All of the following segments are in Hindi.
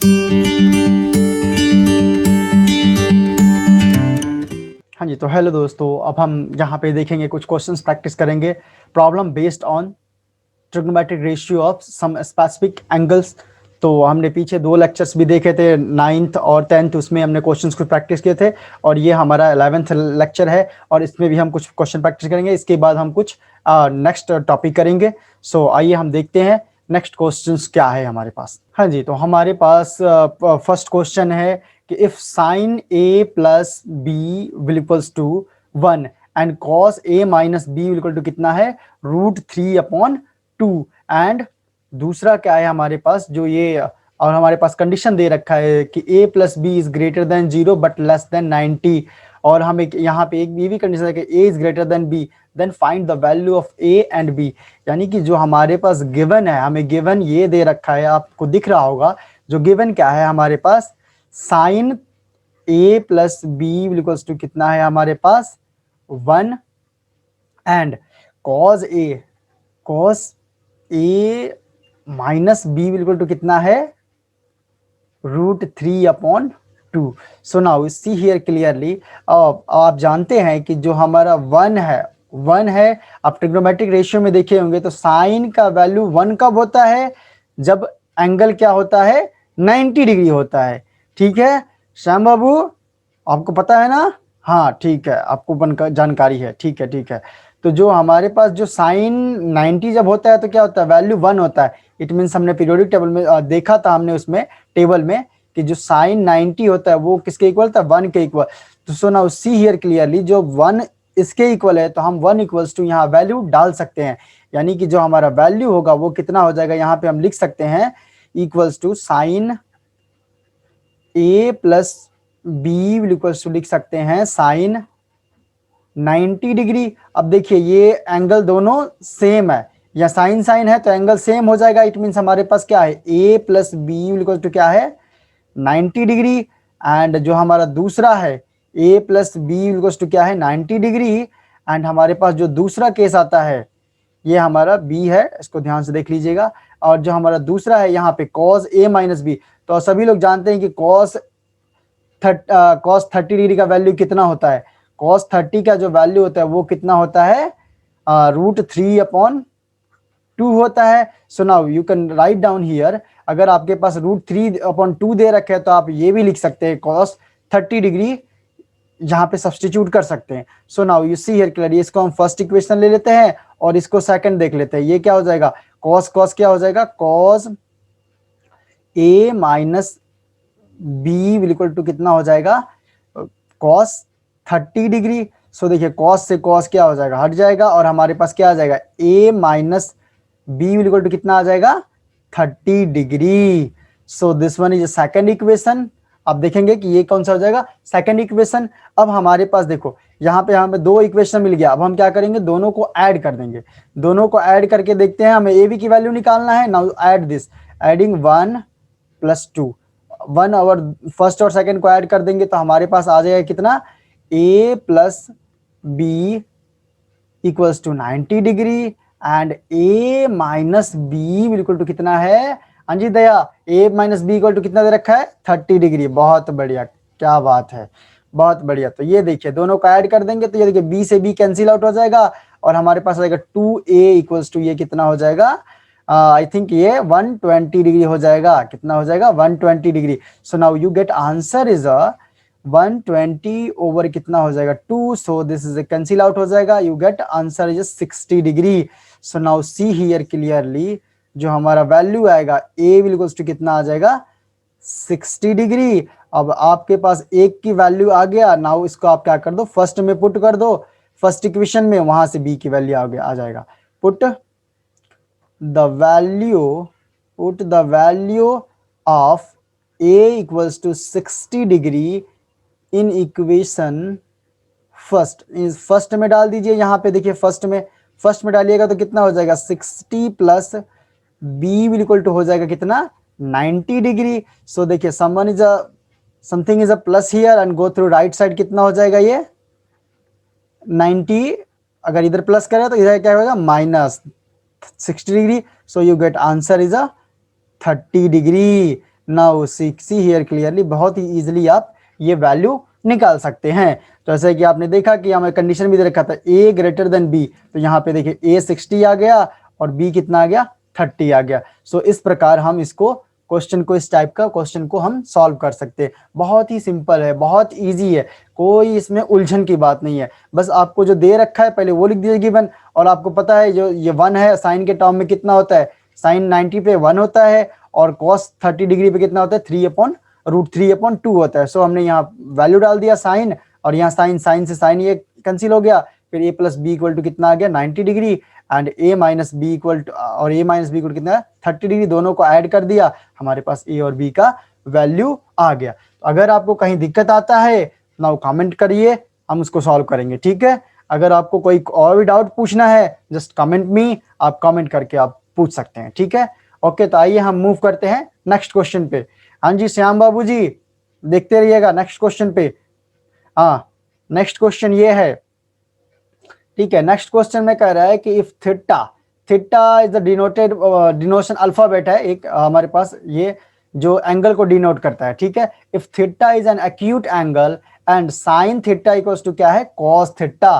हाँ जी, तो हेलो दोस्तों, अब हम यहाँ पे देखेंगे कुछ क्वेश्चंस प्रैक्टिस करेंगे। Problem based on trigonometric ratio of some specific angles. तो हमने पीछे 2 लेक्चर्स भी देखे थे, 9th और 10th, उसमें हमने क्वेश्चंस को प्रैक्टिस किए थे। और ये हमारा 11th लेक्चर है और इसमें भी हम कुछ क्वेश्चन प्रैक्टिस करेंगे। इसके बाद हम कुछ नेक्स्ट टॉपिक करेंगे। सो आइए हम देखते हैं नेक्स्ट क्वेश्चंस क्या है हमारे पास। हाँ जी, तो हमारे पास फर्स्ट क्वेश्चन है कि if sine A plus B will equals to 1 and cos A minus B will equal to कितना है, √3/2। एंड दूसरा क्या है हमारे पास, जो ये और हमारे पास कंडीशन दे रखा है कि a plus B is greater than 0 but less than 90। और हमें यहाँ पे एक ये भी कंडीशन है कि a is greater than b, then find the value of a and b। यानी कि जो हमारे पास गिवन है, हमें गिवन ये दे रखा है, आपको दिख रहा होगा जो गिवन क्या है हमारे पास, sine a plus B equals to कितना है हमारे पास 1 and cos A minus B equal to कितना है, √3/2। So now see here clearly. आप जानते हैं कि जो हमारा 1 है, आप ट्रिग्नोमेट्रिक रेशियो में देखे होंगे तो साइन का वैल्यू 1 कब होता है, जब एंगल क्या होता है, 90 डिग्री होता है। ठीक है श्याम बाबू, आपको पता है ना? हाँ ठीक है, आपको जानकारी है। ठीक है। तो जो हमारे पास जो साइन 90 जब होता है तो क्या होता है, वैल्यू 1 होता है। इट मीन्स हमने पीरियोडिक टेबल में देखा था, हमने उसमें टेबल में कि जो साइन 90 होता है वो किसके इक्वल था, 1 के इक्वल। तो सो नाउ सी हियर क्लियरली, जो 1 इसके इक्वल है तो हम 1 इक्वल्स टू यहाँ वैल्यू डाल सकते हैं। यानी कि जो हमारा वैल्यू होगा वो कितना हो जाएगा, यहाँ पे हम लिख सकते हैं equals to sine A plus B equals to लिख सकते हैं साइन 90 डिग्री। अब देखिए ये एंगल दोनों सेम है, या साइन साइन है तो एंगल सेम हो जाएगा। इट मीन्स हमारे पास क्या है, a plus B equal to क्या है, 90 डिग्री। एंड जो हमारा दूसरा है a plus B equal to क्या है, 90 डिग्री। एंड हमारे पास जो दूसरा केस आता है ये हमारा b है, इसको ध्यान से देख लीजिएगा। और जो हमारा दूसरा है यहाँ पे cos a माइनस बी, तो सभी लोग जानते हैं कि cos 30 डिग्री का वैल्यू कितना होता है, cos 30 का जो वैल्यू होता है वो कितना होता है, √3/2 होता है। So now you can write down here, अगर आपके पास √3/2 दे रखे हैं तो आप ये भी लिख सकते हैं cos 30 डिग्री, जहां पे सब्सटीट्यूट कर सकते हैं। So now you see here clearly, इसको हम फर्स्ट इक्वेशन ले लेते हैं और इसको सेकंड देख लेते हैं। ये क्या हो जाएगा, cos क्या हो जाएगा, cos a minus B equal to कितना हो जाएगा, cos 30 डिग्री। सो देखिए cos से cos क्या हो जाएगा, हट जाएगा, और हमारे पास क्या आ जाएगा, a minus B equal to कितना आ जाएगा, 30 degree. So this one is second equation. अब देखेंगे कि ये कौन सा हो जाएगा, सेकंड इक्वेशन। अब हमारे पास देखो यहाँ पे हमें 2 इक्वेशन मिल गया। अब हम क्या करेंगे, दोनों को ऐड कर देंगे। दोनों को ऐड करके देखते हैं, हमें ए बी की वैल्यू निकालना है। नाउ ऐड दिस, एडिंग 1 + 2, 1 और फर्स्ट और सेकंड को ऐड कर देंगे तो हमारे पास आ जाएगा कितना, a plus B equals to 90 degree and a minus B equal to कितना है, Anji Daya, a minus B equal to कितना दे रखा है, 30 डिग्री। बहुत बढ़िया, क्या बात है, बहुत बढ़िया। तो ये देखिए दोनों को ऐड कर देंगे तो ये देखिए b से b कैंसिल आउट हो जाएगा और हमारे पास आएगा 2a इक्वल्स टू ये कितना हो जाएगा, आई थिंक ये 120 डिग्री हो जाएगा। कितना हो जाएगा, 120 degree. So now you get answer is 120 over कितना हो जाएगा, 2। So this is cancel out हो जाएगा, you get answer is 60 degree. So now see here clearly, जो हमारा वैल्यू आएगा a इक्वल्स टू कितना आ जाएगा, 60 डिग्री। अब आपके पास एक की वैल्यू आ गया, नाउ इसको आप क्या कर दो, फर्स्ट में पुट कर दो, फर्स्ट इक्वेशन में, वहां से b की वैल्यू आ जाएगा। Put the value of a equals to 60 degree in equation first, इस फर्स्ट में डाल दीजिए। यहाँ पे देखिए फर्स्ट में डालिएगा तो कितना हो जाएगा, 60 प्लस b इक्वल टू हो जाएगा कितना, 90 डिग्री। सो देखिए something is a plus here and go through right side, कितना हो जाएगा ये 90, अगर इधर प्लस करें तो इधर क्या होगा, minus 60 degree. So you get answer is 30 degree. Now see here clearly, बहुत ही इजीली आप ये वैल्यू निकाल सकते हैं। तो जैसे कि आपने देखा कि हमें कंडीशन भी दे रखा था a ग्रेटर देन b, तो यहाँ पे देखिए a 60 आ गया और b कितना आ गया 30 आ गया। सो इस प्रकार हम इसको क्वेश्चन को, इस टाइप का क्वेश्चन को हम सॉल्व कर सकते हैं। बहुत ही सिंपल है, बहुत इजी है, कोई इसमें उलझन की बात नहीं है। बस आपको जो दे रखा है पहले वो लिख दीजिए गिवन, और आपको पता है जो ये 1 है साइन के टर्म में कितना होता है, साइन 90 पे 1 होता है और कॉस 30 डिग्री पे कितना होता है 3/√3/2 होता है। सो हमने यहाँ वैल्यू डाल दिया साइन, और यहाँ साइन साइन से साइन ये कैंसिल हो गया, फिर a plus B equal to कितना आ गया 90 degree, and a minus B equal to, और a माइनस बी इक्वल कितना है 30 डिग्री, दोनों को ऐड कर दिया, हमारे पास a और b का वैल्यू आ गया। तो अगर आपको कहीं दिक्कत आता है नाउ कमेंट करिए, हम उसको सॉल्व करेंगे, ठीक है। अगर आपको कोई और भी डाउट पूछना है जस्ट कमेंट मी, आप कमेंट करके आप पूछ सकते हैं, ठीक है। ओके, तो आइए हम मूव करते हैं नेक्स्ट क्वेश्चन पे। हाँ जी श्याम बाबू जी, देखते रहिएगा नेक्स्ट क्वेश्चन पे। हाँ, नेक्स्ट क्वेश्चन ये है, ठीक है। नेक्स्ट क्वेश्चन में कह रहा है कि if theta, theta is the denoted, डिनोशन alphabet है एक हमारे पास, ये जो एंगल को डिनोट करता है, ठीक है। If theta is an acute angle and sine theta equals to क्या है cos theta.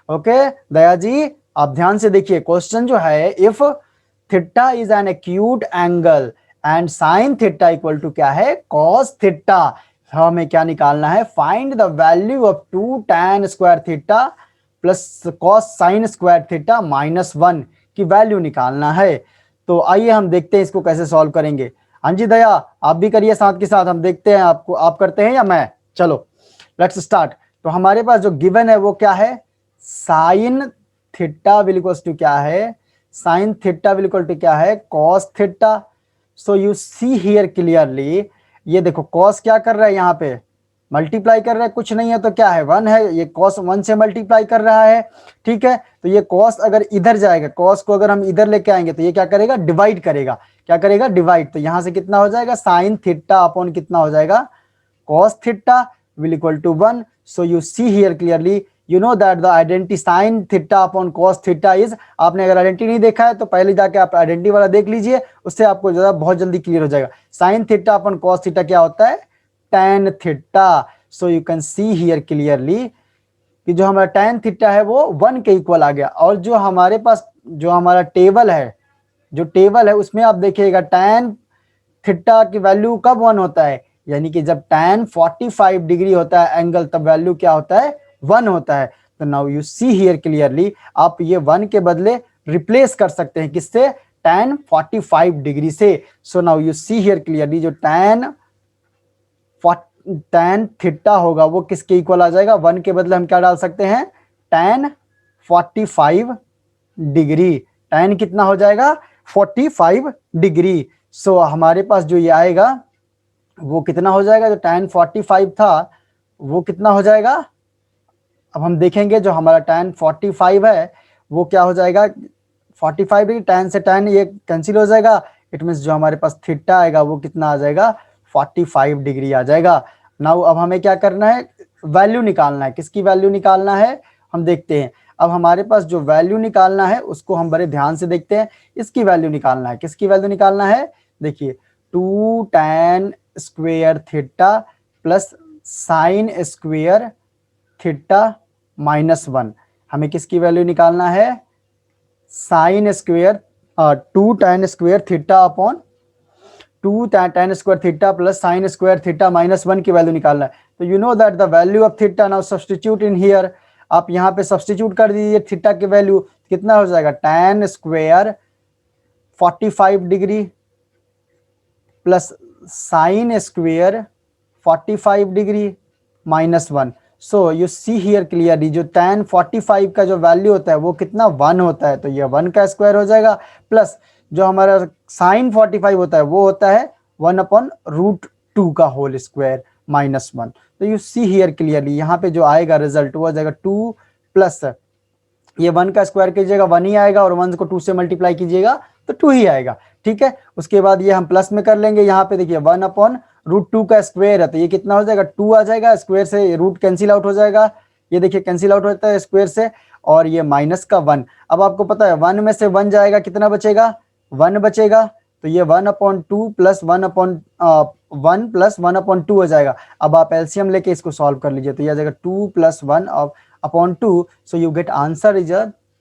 Okay Daya ji, आप ध्यान से देखिए, क्वेश्चन जो है if theta is an acute angle and sine theta equal to क्या है कॉस थीटा, हमें क्या निकालना है, find the value of 2 tan square theta plus cos sine square theta -1 की वैल्यू निकालना है। तो आइए हम देखते हैं इसको कैसे सॉल्व करेंगे। हाँ जी दया, आप भी करिए साथ के साथ, हम देखते हैं आपको, आप करते हैं या मैं, चलो लेट्स स्टार्ट। तो हमारे पास जो गिवन है वो क्या है, sine theta will equals to क्या है, sine theta will equal to क्या है cos theta. So you see here clearly, ये देखो कॉस क्या कर रहा है, यहाँ पे मल्टीप्लाई कर रहा है, कुछ नहीं है तो क्या है 1 है, ये कॉस 1 से मल्टीप्लाई कर रहा है, ठीक है। तो ये कॉस अगर इधर जाएगा, कॉस को अगर हम इधर लेके आएंगे तो ये क्या करेगा, डिवाइड करेगा, क्या करेगा डिवाइड। तो यहां से कितना हो जाएगा, साइन थीटा अपॉन कितना हो जाएगा cos theta will equal to 1. So you see here clearly, you know that the identity sin theta upon cos theta is, आपने अगर आइडेंटिटी नहीं देखा है तो पहले जाके आप आइडेंटिटी वाला देख लीजिए, उससे आपको ज्यादा बहुत जल्दी क्लियर हो जाएगा। sin theta upon cos theta क्या होता है, tan theta. So you can see here clearly कि जो हमारा tan theta है वो 1 के इक्वल आ गया, और जो हमारे पास जो हमारा टेबल है, जो टेबल है उसमें आप देखिएगा tan थीटा की वैल्यू कब 1 होता है, यानी कि जब tan 45 डिग्री होता है एंगल, तब वैल्यू क्या होता है 1 होता है। तो now you see here clearly, आप ये 1 के बदले रिप्लेस कर सकते हैं किससे, tan 45 डिग्री से। So now you see here clearly, जो tan थीटा होगा वो किसके इक्वल आ जाएगा, 1 के बदले हम क्या डाल सकते हैं tan 45 डिग्री, tan कितना हो जाएगा 45 डिग्री। सो हमारे पास जो ये आएगा वो कितना हो जाएगा, जो tan 45 था वो कितना हो जाएगा, अब हम देखेंगे जो हमारा tan 45 है वो क्या हो जाएगा 45 डिग्री, tan से tan ये कैंसिल हो जाएगा, इट मीन्स जो हमारे पास थीटा आएगा वो कितना आ जाएगा 45 डिग्री आ जाएगा। नाउ अब हमें क्या करना है, वैल्यू निकालना है, किसकी वैल्यू निकालना है हम देखते हैं। अब हमारे पास जो वैल्यू निकालना है उसको हम बड़े ध्यान से देखते हैं, इसकी वैल्यू निकालना है, किसकी वैल्यू निकालना है, देखिए 2 tan square theta plus sine square theta -1, हमें किसकी वैल्यू निकालना है, sine square 2 tan square theta upon 2 tan square theta plus sign square theta -1 की वैल्यू निकालना है। तो you know that the value of theta, now substitute in here, आप यहाँ पे सब्स्टिट्यूट कर दीजिए थीटा की वैल्यू, कितना हो जाएगा tan square 45 degree plus sine square 45 degree -1। So you see here clearly, जो tan 45 का जो वैल्यू होता है वो कितना 1 होता है, तो ये 1 का स्क्वायर हो जाएगा, प्लस जो हमारा साइन 45 होता है वो होता है 1/√2 का होल स्क्वायर -1। तो यू सी हियर क्लियरली, यहाँ पे जो आएगा रिजल्ट वो आ जाएगा 2 प्लस ये 1 का स्क्वायर कीजिएगा 1 ही आएगा, और 1 को 2 से मल्टीप्लाई कीजिएगा तो 2 ही आएगा, ठीक है। उसके बाद ये हम प्लस में कर लेंगे, यहाँ पे देखिए 1/√2 का स्क्वायर है तो ये कितना हो जाएगा 2 आ जाएगा, स्क्वायर से रूट कैंसिल आउट हो जाएगा, ये देखिए कैंसिल आउट होता है स्क्वायर से, और ये माइनस का 1। अब आपको पता है 1 में से 1 जाएगा, कितना बचेगा 1 बचेगा, तो ये 1/2 प्लस 1 + 1/2 हो जाएगा। अब आप एलसीएम लेके इसको सॉल्व कर लीजिए, तो ये आ जाएगा 2 + 1/2, so you get answer is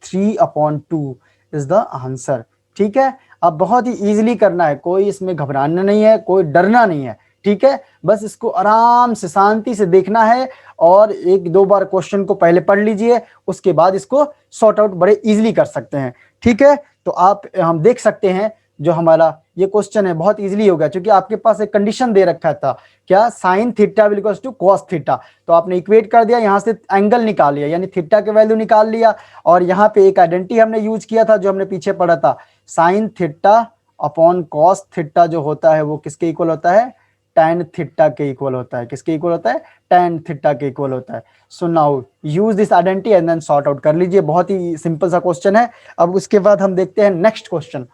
3/2 is the answer. ठीक है, अब बहुत ही इजीली करना है, कोई इसमें घबराना नहीं है, कोई डरना नहीं है। ठीक है, बस इसको आराम से शांति से देखना है और 1-2 बार क्वेश्चन को पहले पढ़ लीजिए, उसके बाद इसको सॉर्ट आउट बड़े इजीली कर सकते हैं। ठीक है, तो आप हम देख सकते हैं जो हमारा ये क्वेश्चन है बहुत इजीली हो गया, क्योंकि आपके पास एक कंडीशन दे रखा था, क्या sin theta will equals to cos theta, तो आपने इक्वेट कर दिया, यहां से एंगल निकाल लिया, यानी थीटा के वैल्यू निकाल लिया, और यहाँ पे एक आइडेंटिटी हमने यूज किया था जो हमने पीछे पढ़ा था, sin theta upon cos theta जो होता है वो किसके इक्वल होता है, tan थीटा के इक्वल होता है। किसके इक्वल होता है, tan थीटा के इक्वल होता है। So now use this identity and then sort out कर लीजिए, बहुत ही सिंपल सा क्वेश्चन है। अब उसके बाद हम देखते हैं नेक्स्ट क्वेश्चन।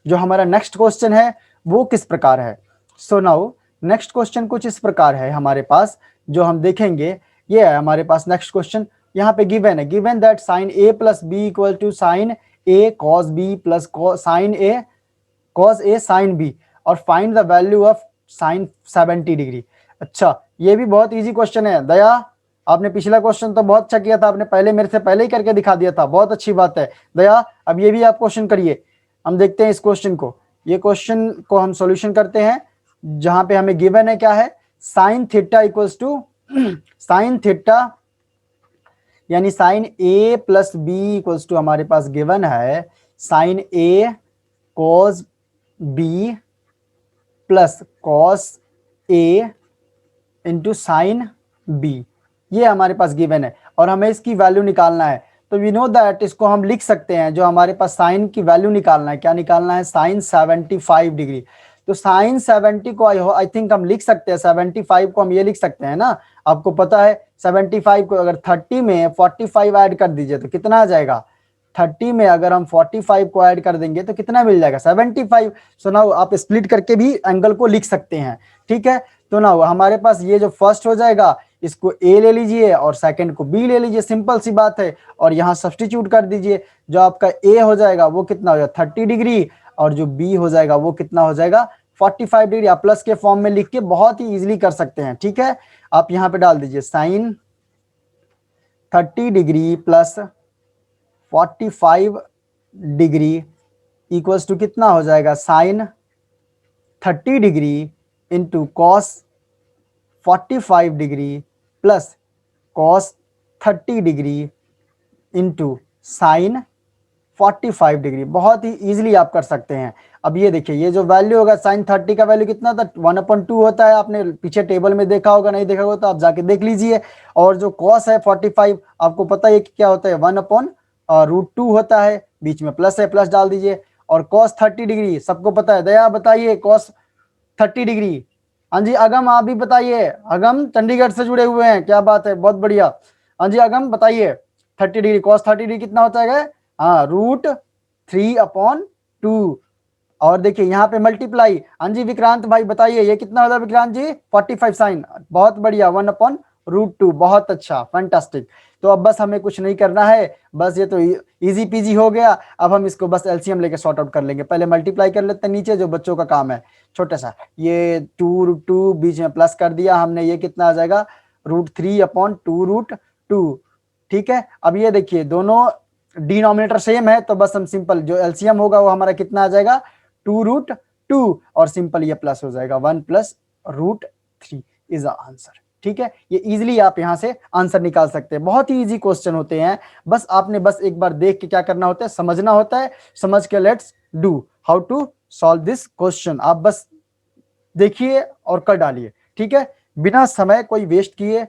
जो हमारा नेक्स्ट क्वेश्चन है वो किस प्रकार है। सो नाउ नेक्स्ट क्वेश्चन कुछ इस प्रकार है हमारे पास, जो हम देखेंगे, ये है हमारे पास नेक्स्ट क्वेश्चन। यहाँ पे गिवन है, given that sin a + b equal to sin a cos b plus sin a cos a sin b, और find the value of sin 70 degree. अच्छा, ये भी बहुत इजी क्वेश्चन है। दया, आपने पिछला क्वेश्चन तो बहुत अच्छा किया था, आपने पहले मेरे से पहले ही करके दिखा दिया था, बहुत अच्छी बात है। दया, अब ये भी आप क्वेश्चन करिए, हम देखते हैं इस क्वेश्चन को। ये क्वेश्चन को हम सॉल्यूशन करते हैं, जहां पे हमें गिवन है क्या है, sin theta equals to sin theta, यानी sin a + b equals to हमारे पास गिवन है sin a cos b plus cos a into sine b, ये हमारे पास गिवन है और हमें इसकी वैल्यू निकालना है। तो वी नो दैट इसको हम लिख सकते हैं, जो हमारे पास साइन की वैल्यू निकालना है, क्या निकालना है, sin 75 डिग्री। तो sin 70 को आई थिंक हम लिख सकते हैं, 75 को हम ये लिख सकते हैं ना, आपको पता है 75 को अगर 30 में 45 ऐड कर दीजिए तो कितना आ जाएगा, 30 में अगर हम 45 को ऐड कर देंगे तो कितना मिल जाएगा, 75। सो नाउ आप स्प्लिट करके भी एंगल को लिख सकते हैं। ठीक है, तो ना हमारे पास ये जो फर्स्ट हो जाएगा, इसको a ले लीजिए और सेकंड को b ले लीजिए, सिंपल सी बात है, और यहाँ सब्स्टिट्यूट कर दीजिए। जो आपका a हो जाएगा वो कितना हो जाएगा 30 डिग्री, और जो b हो जाएगा वो कितना हो जाएगा 45 डिग्री। आप प्लस के फॉर्म में लिख के बहुत ही इजीली कर सकते हैं। ठीक है, आप यहाँ पे डाल दीजिए sin 30 degree plus 45 degree equals to कितना हो जाएगा, sin 30 degree into cos 45 degree plus cos 30 degree into sin 45 degree. बहुत ही इजीली आप कर सकते हैं। अब ये देखिए, ये जो वैल्यू होगा sin 30 का वैल्यू कितना था, 1/2 होता है, आपने पीछे टेबल में देखा होगा, नहीं देखा होगा तो आप जाके देख लीजिए। और जो cos है 45, आपको पता है कि क्या होता है, 1/√2 होता है, बीच में प्लस है, प्लस डाल दीजिए। और cos 30 डिग्री सबको पता है, दया बताइए cos 30 डिग्री। हाँ जी अगम, आप भी बताइए, अगम चंडीगढ़ से जुड़े हुए हैं, क्या बात है, बहुत बढ़िया। हाँ जी अगम बताइए, 30 डिग्री cos 30 डिग्री कितना होता है, हाँ √3/2। और देखिए यहाँ पे मल्टीप्लाई, हाँ जी विक्रांत भाई बताइए, ये कितना होता है विक्रांत जी, 45 साइन, बहुत बढ़िया, 1/√2, बहुत अच्छा, फैंटास्टिक। तो अब बस हमें कुछ नहीं करना है, बस ये तो इजी पीजी हो गया। अब हम इसको बस एलसीएम लेके सॉर्ट आउट कर लेंगे। पहले मल्टीप्लाई कर लेते हैं नीचे, जो बच्चों का काम है, छोटा सा, ये 2√2 बीच में प्लस कर दिया हमने, ये कितना आ जाएगा √3/2√2। ठीक है, अब ये देखिए दोनों डिनोमिनेटर सेम है, तो बस हम सिंपल जो एलसीएम होगा वो हमारा कितना आ जाएगा 2√2, और सिंपल ये प्लस हो जाएगा 1 + √3 इज द आंसर। ठीक है, ये इजीली आप यहां से आंसर निकाल सकते हैं। बहुत ही इजी क्वेश्चन होते हैं, बस आपने बस एक बार देख के क्या करना होता है, समझना होता है, समझ के let's do how to solve this question. आप बस देखिए और कर डालिए। ठीक है, बिना समय कोई वेस्ट किए,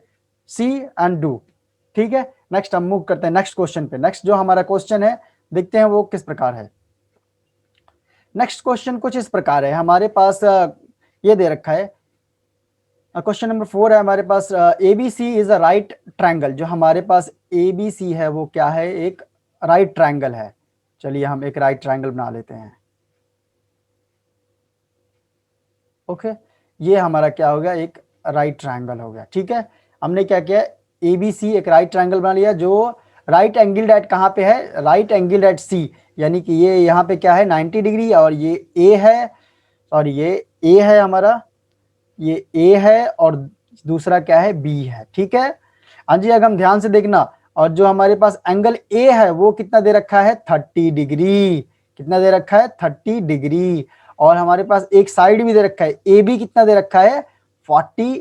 सी एंड डू। ठीक है, नेक्स्ट हम मूव करते हैं नेक्स्ट क्वेश्चन पे। नेक्स्ट जो हमारा क्वेश्चन है, देखते हैं वो किस प्रकार है। नेक्स्ट क्वेश्चन कुछ इस प्रकार है, हमारे पास ये दे रखा है, क्वेश्चन नंबर 4 है हमारे पास, ABC is a right triangle. जो हमारे पास ABC है वो क्या है, एक राइट ट्रायंगल है। चलिए हम एक राइट ट्रायंगल बना लेते हैं। ओके, ये हमारा क्या हो गया, एक राइट ट्रायंगल हो गया। ठीक है, हमने क्या किया, ABC एक राइट ट्रायंगल बना लिया, जो राइट एंगल एट कहाँ पे है, राइट एंगल एट C, यानी कि ये यहाँ पे क्या है 90 डिग्री, और ये A है, और ये A है हमारा, ये ए है और दूसरा क्या है, बी है। ठीक है हाँ जी, अगर हम ध्यान से देखना, और जो हमारे पास एंगल ए है वो कितना दे रखा है, 30 डिग्री। कितना दे रखा है, 30 डिग्री। और हमारे पास एक साइड भी दे रखा है, ए बी कितना दे रखा है, 40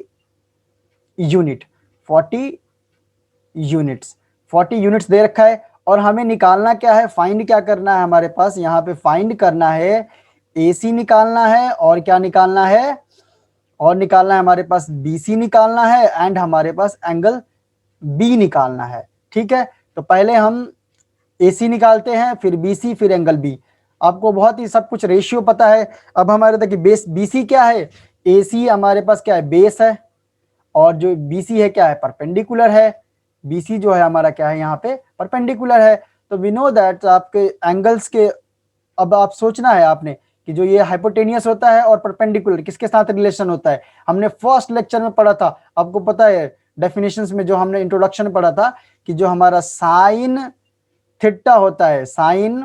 यूनिट, 40 यूनिट्स, 40 यूनिट्स दे रखा है। और हमें निकालना क्या है, फाइंड क्या करना है हमारे पास, यहाँ पे फाइंड करना है AC निकालना है, और क्या निकालना है, और निकालना है हमारे पास BC निकालना है, एंड हमारे पास एंगल B निकालना है। ठीक है, तो पहले हम AC निकालते हैं, फिर BC, फिर एंगल B। आपको बहुत ही सब कुछ रेशियो पता है। अब हमारे देखिए बेस BC क्या है, AC हमारे पास क्या है, बेस है, और जो BC है क्या है, परपेंडिकुलर है। BC जो है हमारा क्या है, यहाँ पे परपेंडिकुलर है। तो वी नो दैट आपके एंगल्स के, अब आप सोचना है आपने कि जो ये हाइपोटेनियस होता है और परपेंडिकुलर किसके साथ रिलेशन होता है, हमने फर्स्ट लेक्चर में पढ़ा था। आपको पता है डेफिनेशंस में जो हमने इंट्रोडक्शन पढ़ा था कि जो हमारा साइन थीटा होता है, साइन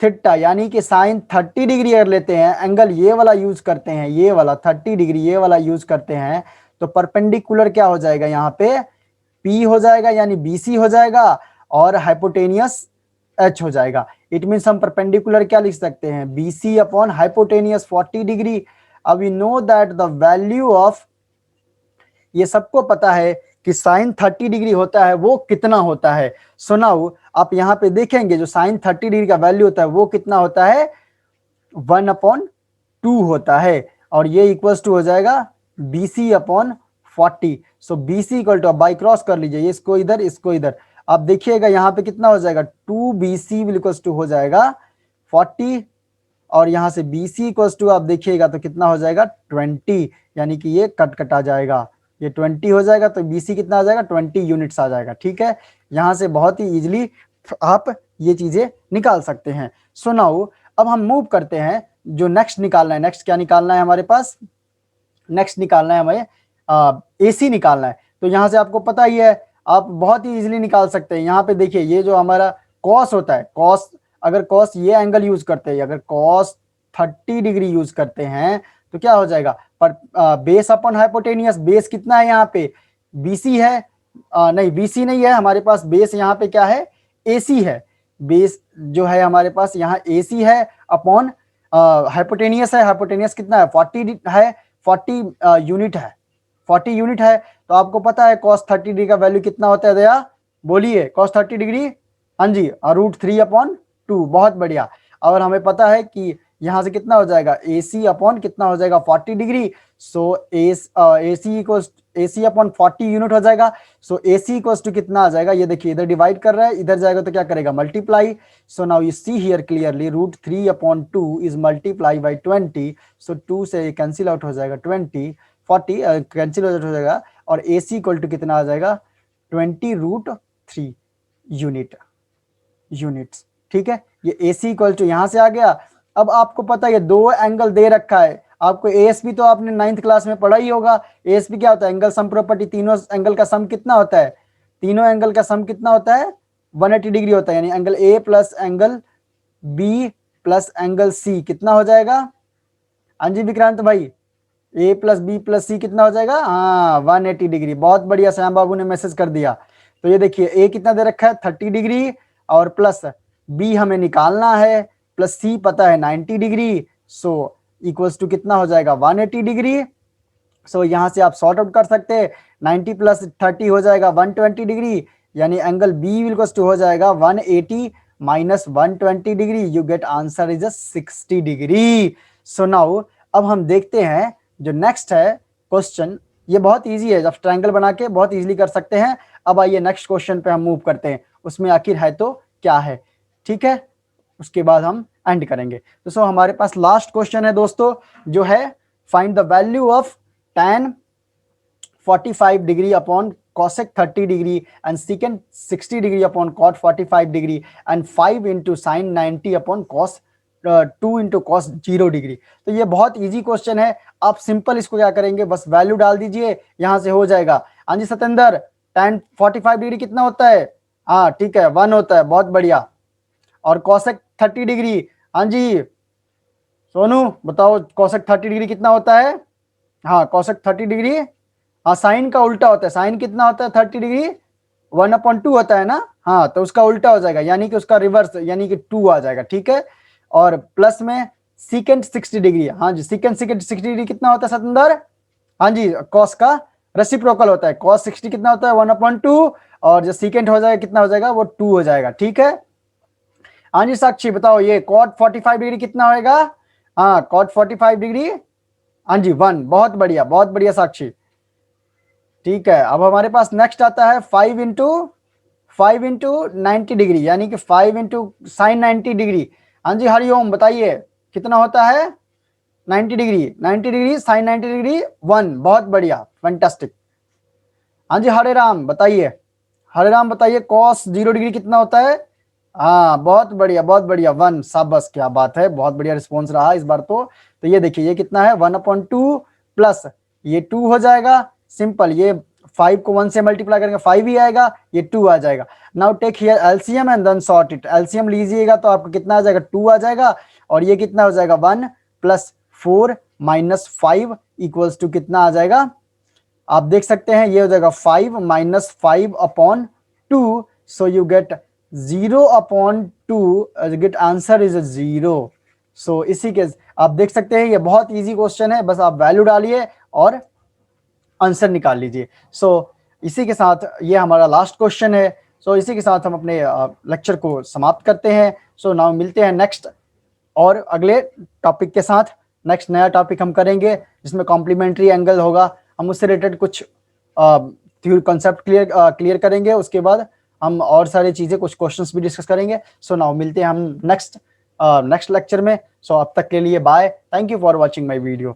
थीटा यानी कि साइन 30 डिग्री अगर लेते हैं, एंगल ये वाला यूज करते हैं, ये वाला 30 डिग्री ये वाला यूज करते हैं, तो परपेंडिकुलर क्या हो जाएगा, यहाँ पे P हो जाएगा यानी BC हो जाएगा, और हाइपोटेनियस H हो जाएगा। इट मीन्स हम परपेंडिकुलर क्या लिख सकते हैं, BC अपॉन हाइपोटेनियस 40 डिग्री। अब we know that the value of, ये सबको पता है कि साइन 30 डिग्री होता है वो कितना होता है। सो नाउ आप यहाँ पे देखेंगे जो साइन 30 डिग्री का वैल्यू होता है वो कितना होता है, 1/2 होता है, और ये इक्वल्स टू हो जाएगा BC upon 40। So BC equal to, by cross कर लीजिए, इसको इधर इसको इधर, आप देखिएगा यहाँ पे कितना हो जाएगा, 2BC इक्वल्स टू हो जाएगा 40, और यहाँ से BC इक्वल्स टू आप देखिएगा तो कितना हो जाएगा 20, यानी कि ये कट कट आ जाएगा, ये 20 हो जाएगा, तो BC कितना आ जाएगा, 20 यूनिट्स आ जाएगा। ठीक है, यहाँ से बहुत ही इजिली आप ये चीजें निकाल सकते हैं। सो नाउ अब हम मूव करते हैं, जो नेक्स्ट निकालना है, नेक्स्ट क्या निकालना है हमारे पास, नेक्स्ट निकालना है हमें AC निकालना है। तो यहाँ से आपको पता ही है, आप बहुत ही इजीली निकाल सकते हैं। यहाँ पे देखिए ये जो हमारा कॉस होता है, कॉस, अगर कॉस ये एंगल यूज करते हैं, अगर कॉस 30 डिग्री यूज करते हैं तो क्या हो जाएगा, पर बेस अपॉन हाइपोटेनियस, बेस कितना है यहाँ पे, BC है, नहीं BC नहीं है हमारे पास, बेस यहाँ पे क्या है, AC है। बेस जो है हमारे पास यहाँ AC है अपॉन हाइपोटेनियस है, हाइपोटेनियस कितना है, 40 है, 40 यूनिट है, 40 यूनिट है। तो आपको पता है cos 30 डिग्री का वैल्यू कितना होता है दया, बोलिए, cos 30 डिग्री, हाँ जी, √3/2, बहुत बढ़िया। और हमें पता है कि यहाँ से कितना हो जाएगा, AC अपॉन कितना हो जाएगा, 40 डिग्री। सो AC अपॉन 40 यूनिट हो जाएगा। सो AC इक्वल्स टू कितना आ जाएगा, ये देखिए इधर डिवाइड कर रहा है, इधर जाएगा तो क्या करेगा, multiply. So now you see here clearly, √3/2 is multiply by 20। सो 2 से कैंसिल आउट हो जाएगा 20, 40 कैंसिल आउट हो जाएगा, और AC इक्वल टू कितना आ जाएगा, 20√3 यूनिट्स। ठीक है, ये AC इक्वल टू यहाँ से आ गया। अब आपको पता है दो एंगल दे रखा है, आपको ASP तो आपने 9th क्लास में पढ़ा ही होगा। ASP क्या होता है, एंगल सम प्रॉपर्टी, तीनों एंगल का सम कितना होता है, तीनों एंगल का सम कितना होता है, 180 डिग्री होता है, यानी angle A plus angle B plus angle C कितना हो जाएगा, हाँ जी विक्रांत भाई, A plus B plus C कितना हो जाएगा, हाँ 180 डिग्री। बहुत बढ़िया, श्याम बाबू ने मैसेज कर दिया। तो ये देखिए A कितना दे रखा है, 30 डिग्री, और प्लस B हमें निकालना है, प्लस C पता है 90 डिग्री। सो इक्वल्स टू कितना हो जाएगा, 180 डिग्री। सो यहाँ से आप सॉर्ट आउट कर सकते हैं, 90 प्लस 30 हो जाएगा 120 डिग्री, यानी एंगल B इक्वल्स टू हो जाएगा 180 minus 120 degree, you get answer is 60 degree. So now अब हम देखते हैं जो नेक्स्ट है क्वेश्चन, ये बहुत इजी है, जब ट्रायंगल बना के बहुत इजीली कर सकते हैं। अब आइए नेक्स्ट क्वेश्चन पे हम मूव करते हैं, उसमें आखिर है तो क्या है। ठीक है, उसके बाद हम एंड करेंगे। तो सो हमारे पास लास्ट क्वेश्चन है दोस्तों, जो है find the value of tan 45 degree upon cosec 30 degree and secant 60 degree upon cot 45 degree and 5 into sine 90 upon cos 2 into cos 0 degree. तो ये बहुत इजी क्वेश्चन है, आप सिंपल इसको क्या करेंगे, बस वैल्यू डाल दीजिए, यहां से हो जाएगा। हाँ जी सतेंद्र, tan 45 डिग्री कितना होता है, हाँ ठीक है 1 होता है, बहुत बढ़िया। और cosec 30 डिग्री, हाँ जी सोनू बताओ कोसेक 30 डिग्री कितना होता है? हाँ कोसेक 30 डिग्री, हाँ साइन का उल्टा होता है। साइन कितना होता है 30 डिग्री? 1/2 होता है ना। हाँ तो उसका उल्टा हो जाएगा, यानी कि उसका रिवर्स, यानी कि 2 आ जाएगा, ठीक है। और प्लस में सीकेंट 60 डिग्री, हाँ जी सीकेंट 60 डिग्री कितना होता है सतेंद्र? हाँ जी कॉस का रेसिप्रोकल होता है। कॉस 60 कितना होता है? 1/2, और जो सीकेंट हो जाएगा कितना हो जाएगा? वो 2 हो जाएगा, ठीक है। हाँ जी साक्षी बताओ ये कॉट 45 डिग्री कितना होएगा? हाँ कॉट 45 डिग्री, हाँ जी 1। बहुत बढ़िया साक्षी, ठीक है। अब हमारे पास नेक्स्ट आता है 5 इंटू 90 डिग्री, यानी कि 5 इंटू साइन 90 डिग्री। हाँ जी हरिओम बताइए कितना होता है? 90 डिग्री, 90 डिग्री साइन 90 डिग्री 1। बहुत बढ़िया, फैंटास्टिक। हाँ जी हरे राम बताइए, हरे राम बताइए कॉस 0 डिग्री कितना होता है? हाँ बहुत बढ़िया 1। शाबाश क्या बात है, बहुत बढ़िया रिस्पॉन्स रहा इस बार तो ये देखिए ये कितना है 1/2 प्लस ये 2 हो जाएगा। सिंपल, ये 5 को 1 से मल्टीप्लाई करेंगे 5 ही आएगा, ये 2 आ जाएगा। Now take here LCM and then sort it. LCM लीजिएगा तो आपको कितना आ जाएगा? 2 आ जाएगा, और ये कितना हो जाएगा? 1 + 4 - 5 इक्वल्स टू कितना आ जाएगा? आप देख सकते हैं ये हो जाएगा 5 - 5/2, so you get 0/2, get answer is 0। सो इसी के आप देख सकते हैं ये बहुत इजी क्वेश्चन है, बस आप वैल्यू डालिए और आंसर निकाल लीजिए। सो इसी के साथ ये हमारा लास्ट क्वेश्चन है। सो इसी के साथ हम अपने लेक्चर को समाप्त करते हैं। सो नाउ मिलते हैं नेक्स्ट और अगले टॉपिक के साथ। नेक्स्ट नया टॉपिक हम करेंगे जिसमें कॉम्प्लीमेंट्री एंगल होगा, हम उससे रिलेटेड कुछ कॉन्सेप्ट क्लियर करेंगे। उसके बाद हम और सारी चीजें, कुछ क्वेश्चंस भी डिस्कस करेंगे। सो नाउ मिलते हैं हम नेक्स्ट लेक्चर में। सो अब तक के लिए bye, thank you for watching my video.